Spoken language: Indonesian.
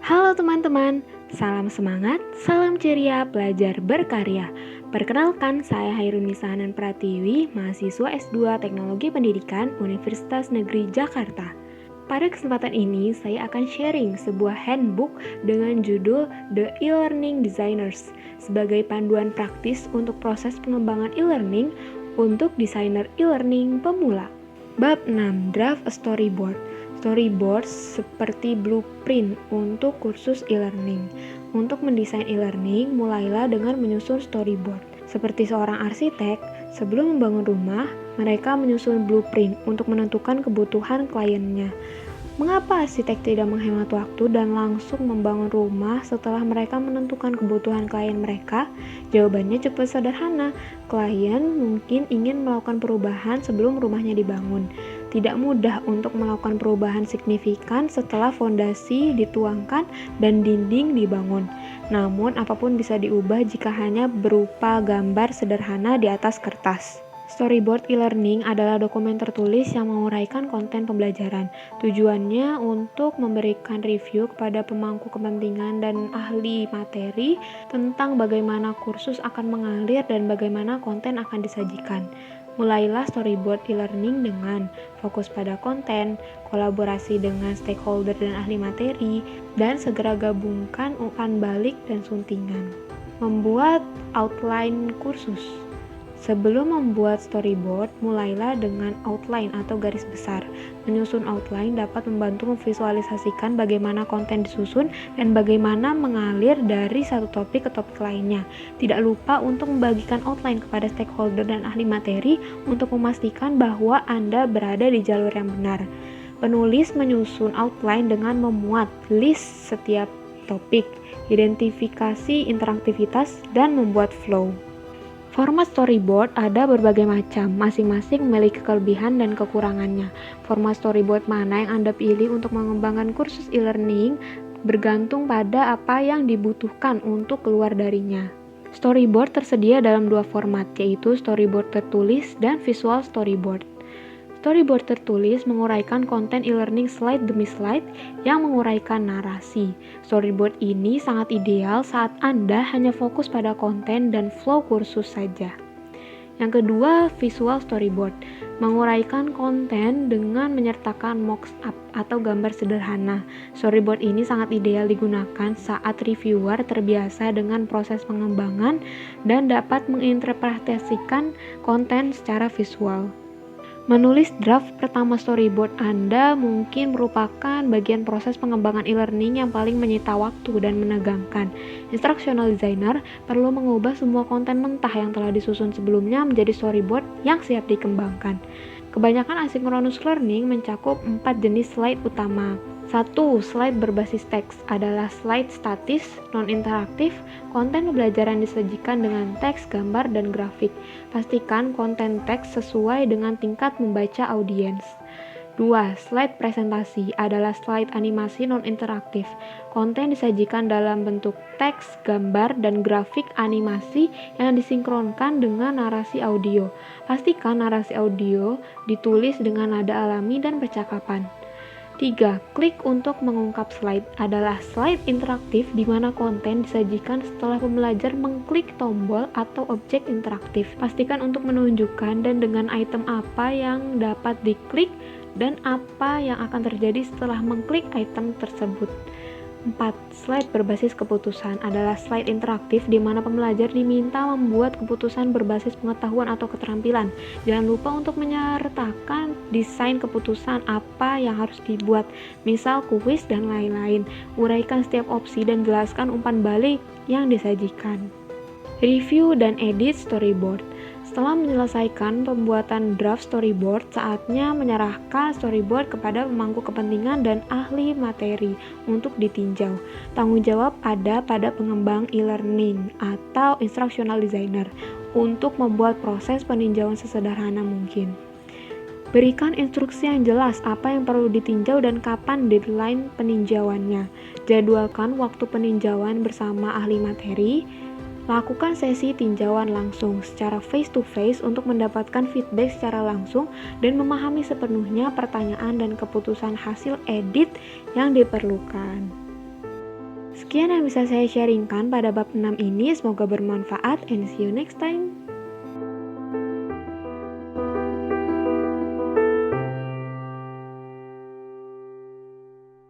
Halo teman-teman, salam semangat, salam ceria, belajar berkarya. Perkenalkan, saya Hairunisa Hanan Pratiwi, mahasiswa S2 Teknologi Pendidikan Universitas Negeri Jakarta. Pada kesempatan ini, saya akan sharing sebuah handbook dengan judul The E-Learning Designers sebagai panduan praktis untuk proses pengembangan e-learning untuk desainer e-learning pemula. Bab 6, Draft a Storyboard. Storyboard seperti blueprint untuk kursus e-learning. Untuk mendesain e-learning, mulailah dengan menyusun storyboard. Seperti seorang arsitek, sebelum membangun rumah, mereka menyusun blueprint untuk menentukan kebutuhan kliennya. Mengapa arsitek tidak menghemat waktu dan langsung membangun rumah setelah mereka menentukan kebutuhan klien mereka? Jawabannya cukup sederhana. Klien mungkin ingin melakukan perubahan sebelum rumahnya dibangun. Tidak mudah untuk melakukan perubahan signifikan setelah fondasi dituangkan dan dinding dibangun. Namun, apapun bisa diubah jika hanya berupa gambar sederhana di atas kertas. Storyboard e-learning adalah dokumen tertulis yang menguraikan konten pembelajaran. Tujuannya untuk memberikan review kepada pemangku kepentingan dan ahli materi tentang bagaimana kursus akan mengalir dan bagaimana konten akan disajikan. Mulailah storyboard e-learning dengan fokus pada konten, kolaborasi dengan stakeholder dan ahli materi, dan segera gabungkan umpan balik dan suntingan. Membuat outline kursus. Sebelum membuat storyboard, mulailah dengan outline atau garis besar. Menyusun outline dapat membantu memvisualisasikan bagaimana konten disusun dan bagaimana mengalir dari satu topik ke topik lainnya. Tidak lupa untuk membagikan outline kepada stakeholder dan ahli materi untuk memastikan bahwa Anda berada di jalur yang benar. Penulis menyusun outline dengan memuat list setiap topik, identifikasi interaktivitas, dan membuat flow. Format storyboard ada berbagai macam, masing-masing memiliki kelebihan dan kekurangannya. Format storyboard mana yang Anda pilih untuk mengembangkan kursus e-learning bergantung pada apa yang dibutuhkan untuk keluar darinya. Storyboard tersedia dalam dua format, yaitu storyboard tertulis dan visual storyboard. Storyboard tertulis menguraikan konten e-learning slide demi slide yang menguraikan narasi. Storyboard ini sangat ideal saat Anda hanya fokus pada konten dan flow kursus saja. Yang kedua, visual storyboard menguraikan konten dengan menyertakan mock-up atau gambar sederhana. Storyboard ini sangat ideal digunakan saat reviewer terbiasa dengan proses pengembangan dan dapat menginterpretasikan konten secara visual. Menulis draft pertama storyboard Anda mungkin merupakan bagian proses pengembangan e-learning yang paling menyita waktu dan menegangkan. Instructional designer perlu mengubah semua konten mentah yang telah disusun sebelumnya menjadi storyboard yang siap dikembangkan. Kebanyakan asynchronous learning mencakup 4 jenis slide utama. 1. Slide berbasis teks adalah slide statis, non-interaktif. Konten pembelajaran disajikan dengan teks, gambar, dan grafik. Pastikan konten teks sesuai dengan tingkat membaca audiens. 2. Slide presentasi adalah slide animasi non-interaktif. Konten disajikan dalam bentuk teks, gambar, dan grafik animasi yang disinkronkan dengan narasi audio. Pastikan narasi audio ditulis dengan nada alami dan percakapan. 3. Klik untuk mengungkap slide adalah slide interaktif di mana konten disajikan setelah pembelajar mengklik tombol atau objek interaktif. Pastikan untuk menunjukkan dan dengan item apa yang dapat diklik dan apa yang akan terjadi setelah mengklik item tersebut. 4. Slide berbasis keputusan adalah slide interaktif di mana pembelajar diminta membuat keputusan berbasis pengetahuan atau keterampilan. Jangan lupa untuk menyertakan desain keputusan apa yang harus dibuat, misal kuis dan lain-lain. Uraikan setiap opsi dan jelaskan umpan balik yang disajikan. Review dan edit storyboard. Setelah menyelesaikan pembuatan draft storyboard, saatnya menyerahkan storyboard kepada pemangku kepentingan dan ahli materi untuk ditinjau. Tanggung jawab ada pada pengembang e-learning atau instructional designer untuk membuat proses peninjauan sesederhana mungkin. Berikan instruksi yang jelas apa yang perlu ditinjau dan kapan deadline peninjauannya. Jadwalkan waktu peninjauan bersama ahli materi. Lakukan sesi tinjauan langsung secara face-to-face untuk mendapatkan feedback secara langsung dan memahami sepenuhnya pertanyaan dan keputusan hasil edit yang diperlukan. Sekian yang bisa saya sharingkan pada bab 6 ini, semoga bermanfaat and see you next time.